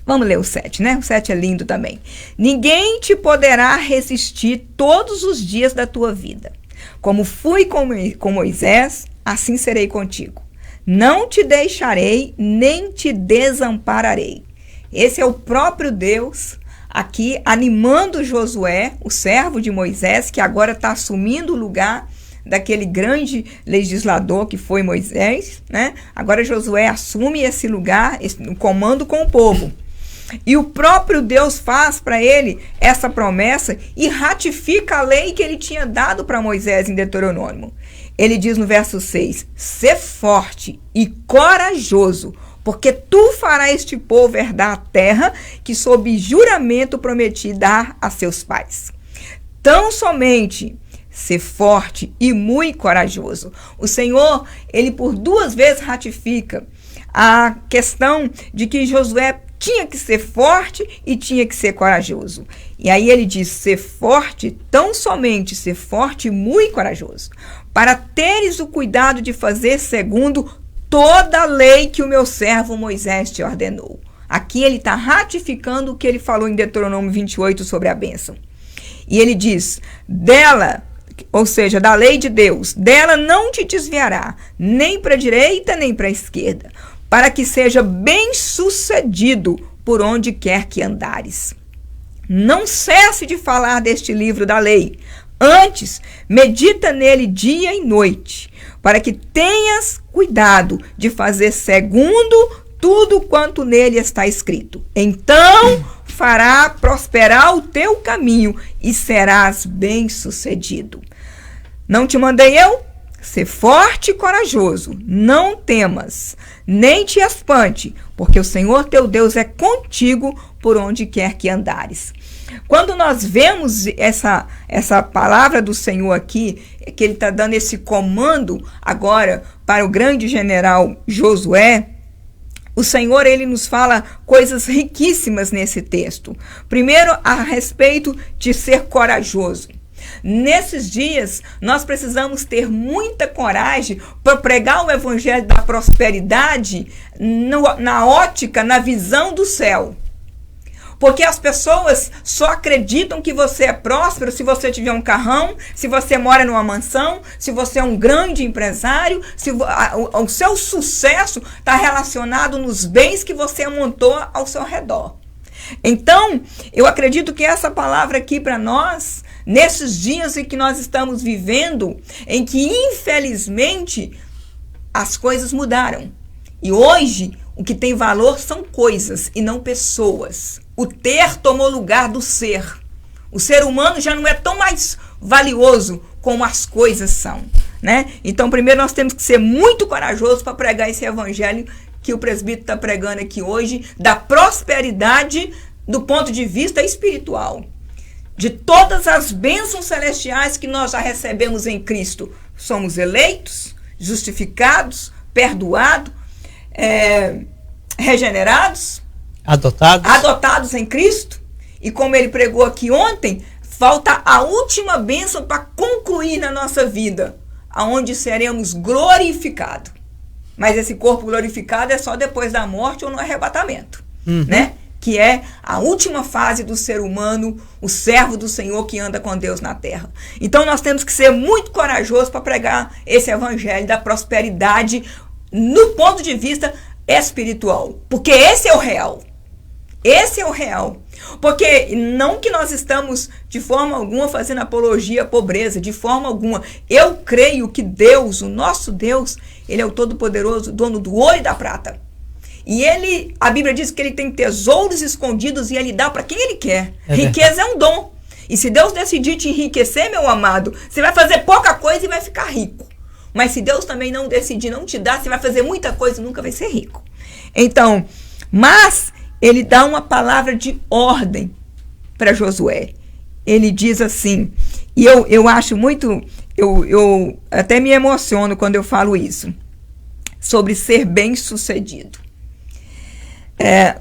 [SPEAKER 2] vamos ler o 7, né? O 7 é lindo também. Ninguém te poderá resistir todos os dias da tua vida. Como fui com Moisés, assim serei contigo. Não te deixarei, nem te desampararei. Esse é o próprio Deus aqui animando Josué, o servo de Moisés, que agora está assumindo o lugar daquele grande legislador que foi Moisés, né? Agora Josué assume esse lugar, o comando com o povo. E o próprio Deus faz para ele essa promessa e ratifica a lei que ele tinha dado para Moisés em Deuteronômio. Ele diz no verso 6, sê forte e corajoso, porque tu farás este povo herdar a terra que sob juramento prometi dar a seus pais. Tão somente ser forte e muito corajoso. O Senhor, ele por 2 vezes ratifica a questão de que Josué tinha que ser forte e tinha que ser corajoso. E aí ele diz, ser forte, tão somente ser forte e muito corajoso, para teres o cuidado de fazer segundo toda a lei que o meu servo Moisés te ordenou. Aqui ele está ratificando o que ele falou em Deuteronômio 28 sobre a bênção. E ele diz, dela, ou seja, da lei de Deus, dela não te desviará, nem para a direita, nem para a esquerda, para que seja bem sucedido por onde quer que andares. Não cesse de falar deste livro da lei, antes medita nele dia e noite, para que tenhas cuidado de fazer segundo tudo quanto nele está escrito. Então fará prosperar o teu caminho e serás bem-sucedido. Não te mandei eu? Ser forte e corajoso, não temas, nem te espante, porque o Senhor teu Deus é contigo por onde quer que andares. Quando nós vemos essa palavra do Senhor aqui, que ele está dando esse comando agora para o grande general Josué, o Senhor, ele nos fala coisas riquíssimas nesse texto. Primeiro, a respeito de ser corajoso. Nesses dias, nós precisamos ter muita coragem para pregar o evangelho da prosperidade na ótica, na visão do céu. Porque as pessoas só acreditam que você é próspero se você tiver um carrão, se você mora numa mansão, se você é um grande empresário, se o seu sucesso está relacionado nos bens que você amontou ao seu redor. Então, eu acredito que essa palavra aqui para nós, nesses dias em que nós estamos vivendo, em que infelizmente as coisas mudaram. E hoje o que tem valor são coisas e não pessoas. O ter tomou lugar do ser. O ser humano já não é tão mais valioso como as coisas são, né? Então, primeiro nós temos que ser muito corajosos para pregar esse evangelho que o presbítero está pregando aqui hoje, da prosperidade do ponto de vista espiritual. De todas as bênçãos celestiais que nós já recebemos em Cristo. Somos eleitos, justificados, perdoados, regenerados, adotados em Cristo. E como ele pregou aqui ontem, falta a última bênção para concluir na nossa vida, aonde seremos glorificados. Mas esse corpo glorificado é só depois da morte ou no arrebatamento, né? Que é a última fase do ser humano, o servo do Senhor que anda com Deus na terra. Então nós temos que ser muito corajosos para pregar esse evangelho da prosperidade no ponto de vista espiritual, porque esse é o real. Esse é o real. Porque não que nós estamos de forma alguma fazendo apologia à pobreza, de forma alguma. Eu creio que Deus, o nosso Deus, ele é o Todo-Poderoso, dono do ouro e da prata. E ele, a Bíblia diz que ele tem tesouros escondidos e ele dá para quem ele quer. Riqueza é um dom. E se Deus decidir te enriquecer, meu amado, você vai fazer pouca coisa e vai ficar rico. Mas se Deus também não decidir não te dar, você vai fazer muita coisa e nunca vai ser rico. Então, mas ele dá uma palavra de ordem para Josué. Ele diz assim, e eu acho muito, eu até me emociono quando eu falo isso, sobre ser bem-sucedido.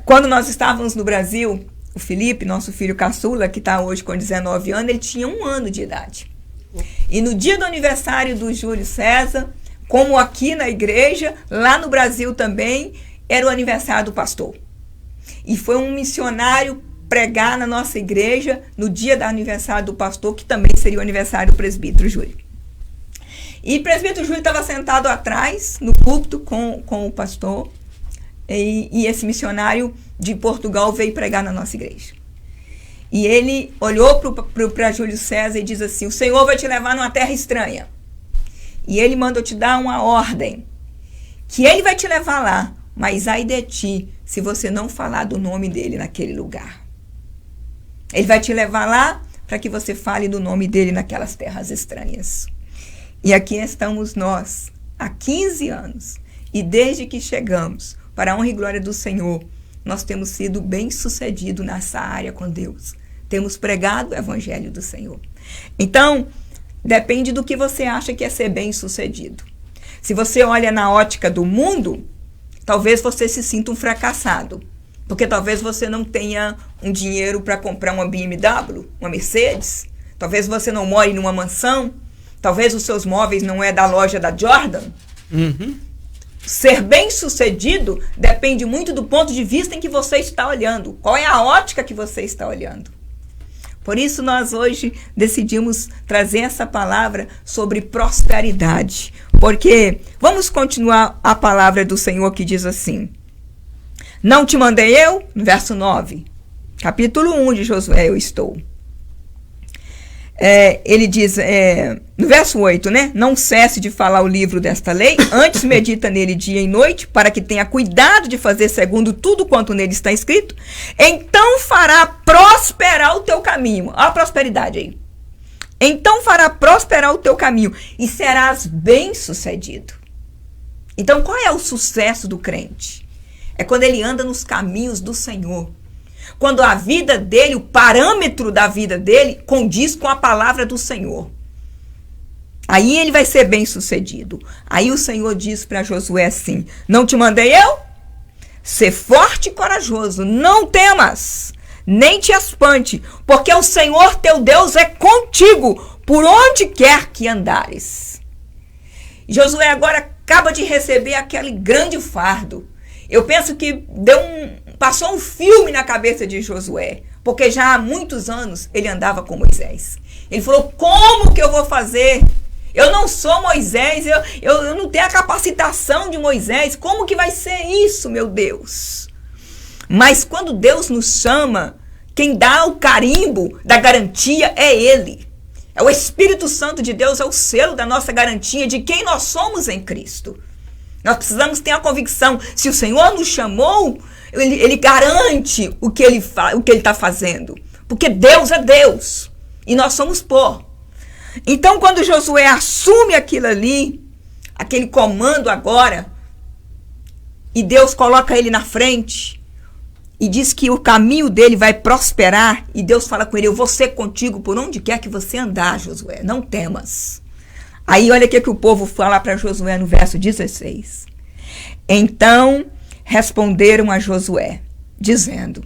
[SPEAKER 2] Quando nós estávamos no Brasil, o Felipe, nosso filho caçula, que está hoje com 19 anos, ele tinha 1 ano de idade. E no dia do aniversário do Júlio César, como aqui na igreja, lá no Brasil também, era o aniversário do pastor. E foi um missionário pregar na nossa igreja no dia do aniversário do pastor, que também seria o aniversário do presbítero Júlio. E o presbítero Júlio estava sentado atrás, no púlpito, com o pastor, e esse missionário de Portugal veio pregar na nossa igreja. E ele olhou para Júlio César e diz assim, o Senhor vai te levar numa terra estranha. E ele mandou te dar uma ordem, que ele vai te levar lá, mas ai de ti, se você não falar do nome dele naquele lugar. Ele vai te levar lá para que você fale do nome dele naquelas terras estranhas. E aqui estamos nós, há 15 anos. E desde que chegamos, para a honra e glória do Senhor, nós temos sido bem-sucedidos nessa área com Deus. Temos pregado o evangelho do Senhor. Então, depende do que você acha que é ser bem-sucedido. Se você olha na ótica do mundo, talvez você se sinta um fracassado. Porque talvez você não tenha um dinheiro para comprar uma BMW, uma Mercedes. Talvez você não more numa mansão. Talvez os seus móveis não é da loja da Jordan. Ser bem-sucedido depende muito do ponto de vista em que você está olhando. Qual é a ótica que você está olhando? Por isso nós hoje decidimos trazer essa palavra sobre prosperidade. Porque vamos continuar a palavra do Senhor que diz assim: não te mandei eu? No verso 9. Capítulo 1 de Josué eu estou. Ele diz, no verso 8, né? Não cesse de falar o livro desta lei, antes medita nele dia e noite, para que tenha cuidado de fazer segundo tudo quanto nele está escrito. Então fará prosperar o teu caminho. Olha a prosperidade aí. Então fará prosperar o teu caminho e serás bem-sucedido. Então qual é o sucesso do crente? É quando ele anda nos caminhos do Senhor. Quando a vida dele, o parâmetro da vida dele, condiz com a palavra do Senhor. Aí ele vai ser bem sucedido. Aí o Senhor diz para Josué assim: não te mandei eu? Ser forte e corajoso, não temas, nem te espante, porque o Senhor teu Deus é contigo, por onde quer que andares. Josué agora acaba de receber aquele grande fardo. Eu penso que passou um filme na cabeça de Josué, porque já há muitos anos ele andava com Moisés. Ele falou: como que eu vou fazer? Eu não sou Moisés, eu não tenho a capacitação de Moisés. Como que vai ser isso, meu Deus? Mas quando Deus nos chama, quem dá o carimbo da garantia é Ele. É o Espírito Santo de Deus, é o selo da nossa garantia de quem nós somos em Cristo. Nós precisamos ter a convicção, se o Senhor nos chamou, Ele garante o que Ele está fazendo. Porque Deus é Deus e nós somos pó. Então, quando Josué assume aquilo ali, aquele comando agora, e Deus coloca ele na frente, e diz que o caminho dele vai prosperar, e Deus fala com ele: eu vou ser contigo por onde quer que você andar, Josué, não temas. Aí olha o que o povo fala para Josué no verso 16. Então responderam a Josué, dizendo: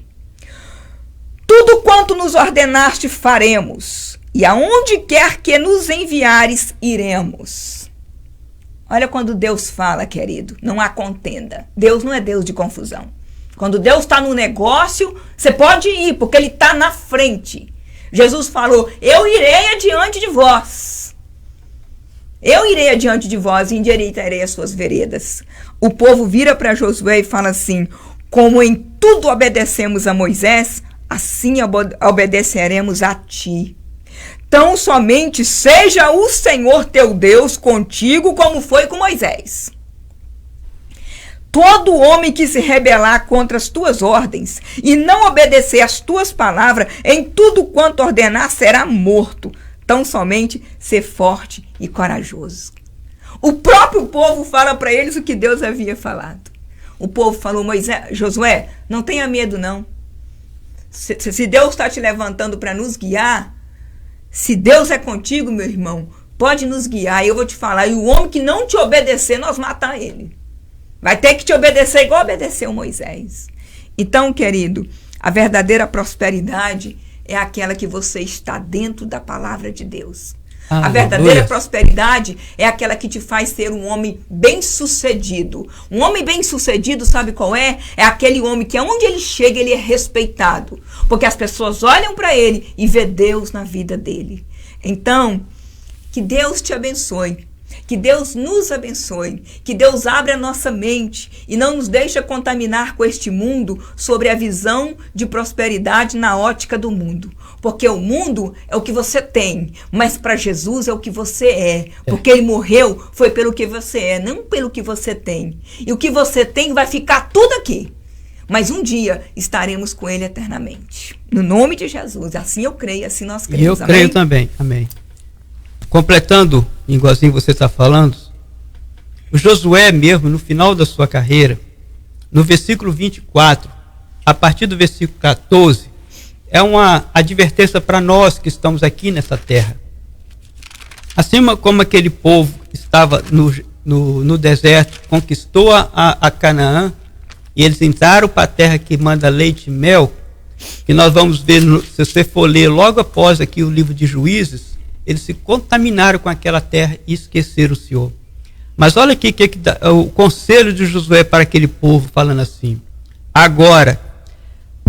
[SPEAKER 2] tudo quanto nos ordenaste faremos, e aonde quer que nos enviares, iremos. Olha quando Deus fala, querido, não há contenda. Deus não é Deus de confusão. Quando Deus está no negócio, você pode ir, porque Ele está na frente. Jesus falou: eu irei adiante de vós. Eu irei adiante de vós e endireitarei as suas veredas. O povo vira para Josué e fala assim: como em tudo obedecemos a Moisés, assim obedeceremos a ti. Tão somente seja o Senhor teu Deus contigo, como foi com Moisés. Todo homem que se rebelar contra as tuas ordens e não obedecer às tuas palavras, em tudo quanto ordenar, será morto. Tão somente ser forte e corajoso. O próprio povo fala para eles o que Deus havia falado. O povo falou: Josué, não tenha medo não. Se Deus está te levantando para nos guiar, se Deus é contigo, meu irmão, pode nos guiar. E eu vou te falar: e o homem que não te obedecer, nós matamos ele. Vai ter que te obedecer igual obedeceu Moisés. Então, querido, a verdadeira prosperidade é aquela que você está dentro da palavra de Deus. A verdadeira prosperidade é aquela que te faz ser um homem bem-sucedido. Um homem bem-sucedido, sabe qual é? É aquele homem que aonde ele chega, ele é respeitado. Porque as pessoas olham para ele e vê Deus na vida dele. Então, que Deus te abençoe. Que Deus nos abençoe, que Deus abra a nossa mente e não nos deixe contaminar com este mundo sobre a visão de prosperidade na ótica do mundo. Porque o mundo é o que você tem, mas para Jesus é o que você é. Porque Ele morreu foi pelo que você é, não pelo que você tem. E o que você tem vai ficar tudo aqui. Mas um dia estaremos com Ele eternamente. No nome de Jesus, assim eu creio, assim nós cremos.
[SPEAKER 1] E eu creio também, amém. Completando, igualzinho você está falando, o Josué mesmo, no final da sua carreira, no versículo 24, a partir do versículo 14, é uma advertência para nós que estamos aqui nessa terra. Assim como aquele povo estava no deserto, conquistou a Canaã, e eles entraram para a terra que manda leite e mel, que nós vamos ver, se você for ler logo após aqui o livro de Juízes, eles se contaminaram com aquela terra e esqueceram o Senhor. Mas olha aqui o conselho de Josué para aquele povo, falando assim: agora,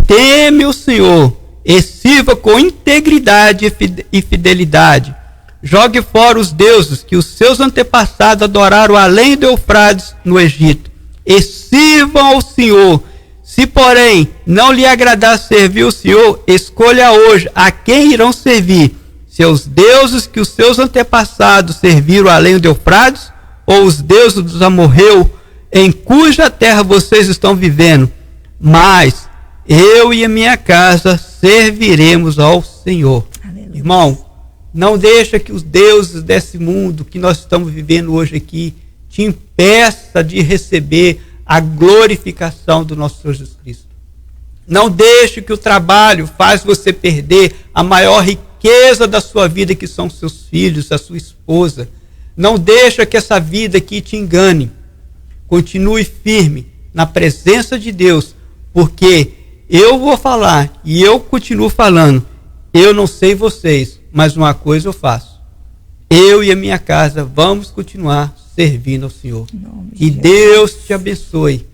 [SPEAKER 1] teme o Senhor, e sirva com integridade e fidelidade. Jogue fora os deuses que os seus antepassados adoraram além do Eufrates no Egito, e sirvam ao Senhor. Se, porém, não lhe agradar servir o Senhor, escolha hoje a quem irão servir: se os deuses que os seus antepassados serviram além do Eufrates, ou os deuses dos amorreus, em cuja terra vocês estão vivendo. Mas eu e a minha casa serviremos ao Senhor. Aleluia. Irmão, não deixa que os deuses desse mundo que nós estamos vivendo hoje aqui te impeça de receber a glorificação do nosso Senhor Jesus Cristo. Não deixe que o trabalho faz você perder a maior riqueza da sua vida, que são seus filhos, a sua esposa. Não deixa que essa vida aqui te engane. Continue firme na presença de Deus, porque eu vou falar e eu continuo falando. Eu não sei vocês, mas uma coisa eu faço: eu e a minha casa vamos continuar servindo ao Senhor. Que Deus te abençoe.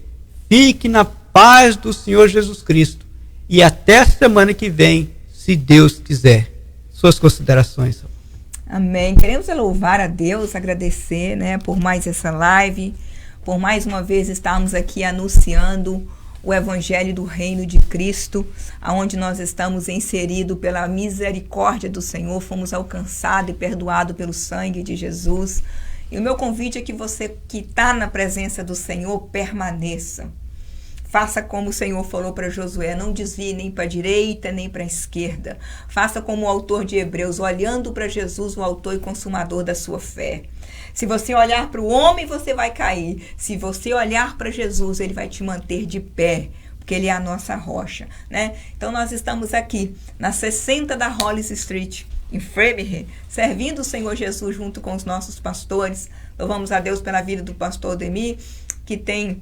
[SPEAKER 1] Fique na paz do Senhor Jesus Cristo. E até a semana que vem, se Deus quiser. Suas considerações.
[SPEAKER 2] Amém. Queremos louvar a Deus, agradecer, né, por mais essa live, por mais uma vez estarmos aqui anunciando o Evangelho do Reino de Cristo, aonde nós estamos inseridos pela misericórdia do Senhor, fomos alcançados e perdoados pelo sangue de Jesus. E o meu convite é que você que está na presença do Senhor permaneça. Faça como o Senhor falou para Josué: não desvie nem para a direita, nem para a esquerda. Faça como o autor de Hebreus, olhando para Jesus, o autor e consumador da sua fé. Se você olhar para o homem, você vai cair. Se você olhar para Jesus, ele vai te manter de pé, porque ele é a nossa rocha, né? Então nós estamos aqui na 60 da Hollis Street, em Framingham, servindo o Senhor Jesus junto com os nossos pastores. Louvamos a Deus pela vida do pastor Ademir, que tem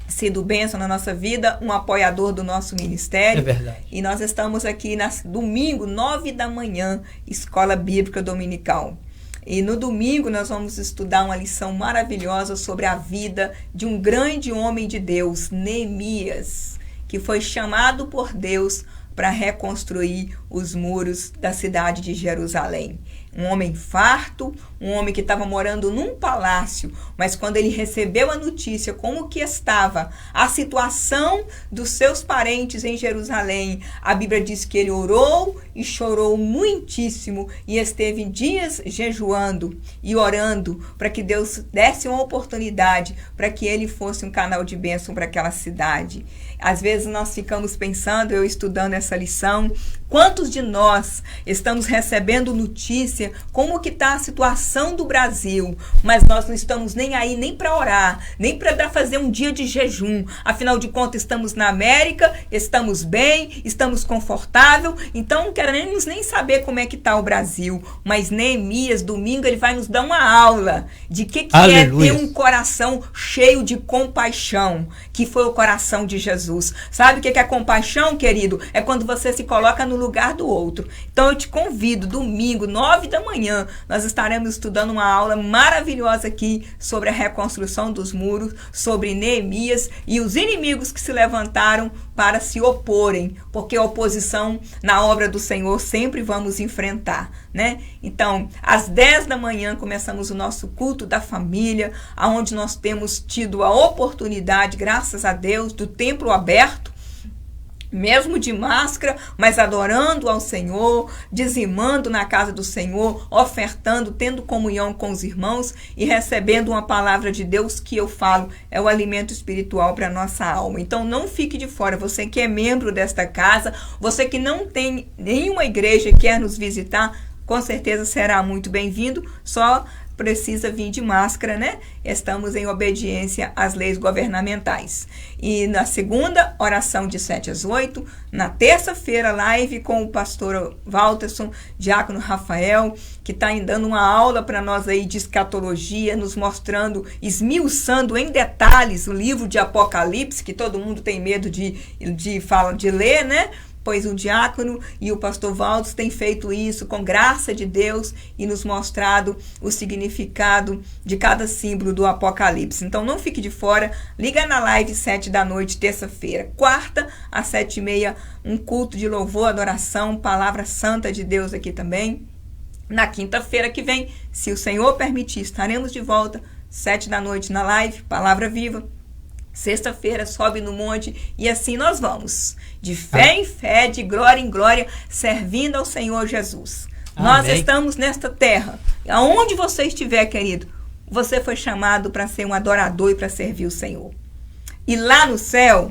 [SPEAKER 2] sido bênção na nossa vida, um apoiador do nosso ministério.
[SPEAKER 1] É verdade.
[SPEAKER 2] E nós estamos aqui domingo, 9 da manhã, Escola Bíblica Dominical. E no domingo nós vamos estudar uma lição maravilhosa sobre a vida de um grande homem de Deus, Neemias, que foi chamado por Deus para reconstruir os muros da cidade de Jerusalém. Um homem farto, um homem que estava morando num palácio, mas quando ele recebeu a notícia como que estava a situação dos seus parentes em Jerusalém, a Bíblia diz que ele orou e chorou muitíssimo e esteve dias jejuando e orando para que Deus desse uma oportunidade para que ele fosse um canal de bênção para aquela cidade. Às vezes nós ficamos pensando, eu estudando essa lição, quantos de nós estamos recebendo notícia como que está a situação do Brasil, mas nós não estamos nem aí nem para orar, nem para fazer um dia de jejum. Afinal de contas, estamos na América, estamos bem, estamos confortável, então não queremos nem saber como é que está o Brasil. Mas Neemias, domingo, ele vai nos dar uma aula de que é ter um coração cheio de compaixão, que foi o coração de Jesus. Sabe o que é compaixão, querido? É quando você se coloca no lugar do outro. Então eu te convido, domingo, 9 da manhã, nós estaremos estudando uma aula maravilhosa aqui sobre a reconstrução dos muros, sobre Neemias e os inimigos que se levantaram para se oporem, porque a oposição na obra do Senhor sempre vamos enfrentar, né? Então, às 10 da manhã começamos o nosso culto da família, onde nós temos tido a oportunidade, graças a Deus, do templo aberto, mesmo de máscara, mas adorando ao Senhor, dizimando na casa do Senhor, ofertando, tendo comunhão com os irmãos e recebendo uma palavra de Deus que eu falo, é o alimento espiritual para a nossa alma. Então não fique de fora, você que é membro desta casa, você que não tem nenhuma igreja e quer nos visitar, com certeza será muito bem-vindo, só precisa vir de máscara, né? Estamos em obediência às leis governamentais. E na segunda, oração de 7 às 8. Na terça-feira, live com o pastor Walterson, diácono Rafael, que está dando uma aula para nós aí de escatologia, nos mostrando, esmiuçando em detalhes o livro de Apocalipse, que todo mundo tem medo de ler, né? Pois o diácono e o pastor Valdos têm feito isso com graça de Deus e nos mostrado o significado de cada símbolo do Apocalipse. Então não fique de fora, liga na live 7 da noite, terça-feira. Quarta, às 7h30, um culto de louvor, adoração, palavra santa de Deus aqui também. Na quinta-feira que vem, se o Senhor permitir, estaremos de volta, 7 da noite na live, palavra viva. Sexta-feira, sobe no monte e assim nós vamos, de fé em fé, de glória em glória, servindo ao Senhor Jesus. Amém. Nós estamos nesta terra, aonde você estiver, querido, você foi chamado para ser um adorador e para servir o Senhor. E lá no céu,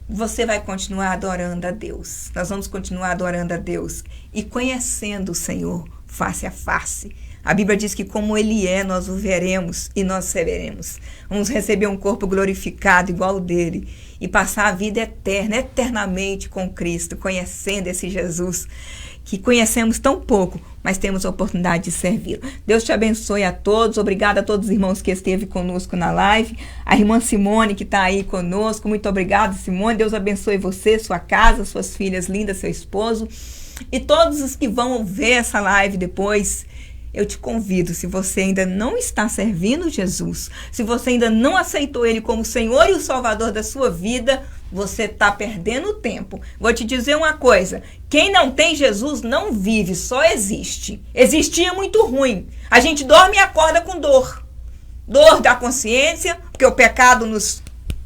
[SPEAKER 2] você vai continuar adorando a Deus. Nós vamos continuar adorando a Deus e conhecendo o Senhor face a face. A Bíblia diz que como Ele é, nós o veremos e nós seremos. Vamos receber um corpo glorificado igual o dele e passar a vida eterna, eternamente com Cristo, conhecendo esse Jesus que conhecemos tão pouco, mas temos a oportunidade de servi-lo. Deus te abençoe a todos. Obrigada a todos os irmãos que esteve conosco na live. A irmã Simone que está aí conosco. Muito obrigada, Simone. Deus abençoe você, sua casa, suas filhas lindas, seu esposo. E todos os que vão ver essa live depois, eu te convido, se você ainda não está servindo Jesus, se você ainda não aceitou Ele como Senhor e o Salvador da sua vida, você está perdendo tempo. Vou te dizer uma coisa, quem não tem Jesus não vive, só existe. Existir é muito ruim. A gente dorme e acorda com dor. Dor da consciência, porque o pecado nos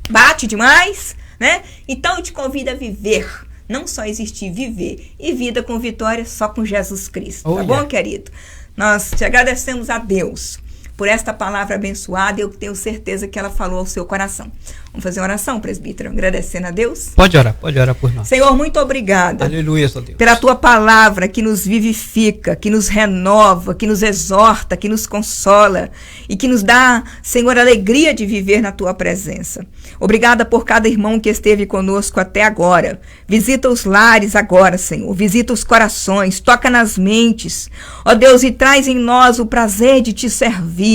[SPEAKER 2] bate demais, né? Então eu te convido a viver. Não só existir, viver. E vida com vitória só com Jesus Cristo. Tá bom, querido? Nós te agradecemos a Deus por esta palavra abençoada e eu tenho certeza que ela falou ao seu coração. Vamos fazer uma oração, presbítero, agradecendo a Deus? Pode orar por nós. Senhor, muito obrigada. Aleluia, Deus. Pela tua palavra que nos vivifica, que nos renova, que nos exorta, que nos consola e que nos dá, Senhor, alegria de viver na tua presença. Obrigada por cada irmão que esteve conosco até agora. Visita os lares agora, Senhor. Visita os corações, toca nas mentes. Ó Deus, e traz em nós o prazer de te servir.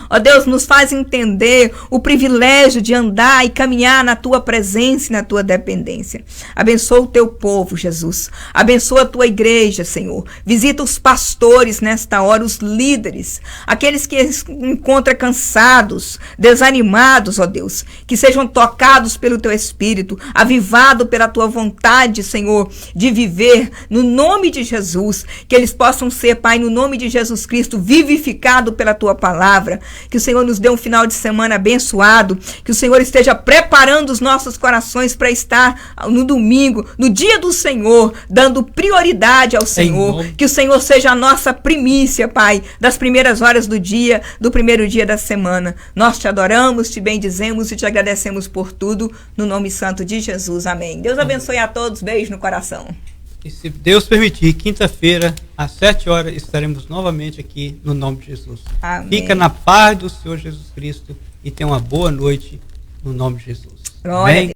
[SPEAKER 2] Ó Deus, nos faz entender o privilégio de andar e caminhar na tua presença e na tua dependência. Abençoa o teu povo, Jesus. Abençoa a tua igreja, Senhor. Visita os pastores nesta hora, os líderes, aqueles que se encontram cansados, desanimados, ó Deus, que sejam tocados pelo teu Espírito, avivados pela tua vontade, Senhor, de viver no nome de Jesus, que eles possam ser, Pai, no nome de Jesus Cristo, vivificado pela tua palavra. Que o Senhor nos dê um final de semana abençoado, que o Senhor esteja preparando os nossos corações para estar no domingo, no dia do Senhor, dando prioridade ao Senhor, que o Senhor seja a nossa primícia, Pai, das primeiras horas do dia, do primeiro dia da semana. Nós te adoramos, te bendizemos e te agradecemos por tudo, no nome santo de Jesus, amém. Deus abençoe a todos, beijo no coração.
[SPEAKER 1] E se Deus permitir, quinta-feira, às 7 horas, estaremos novamente aqui no nome de Jesus. Amém. Fica na paz do Senhor Jesus Cristo e tenha uma boa noite no nome de Jesus. Glória. Amém.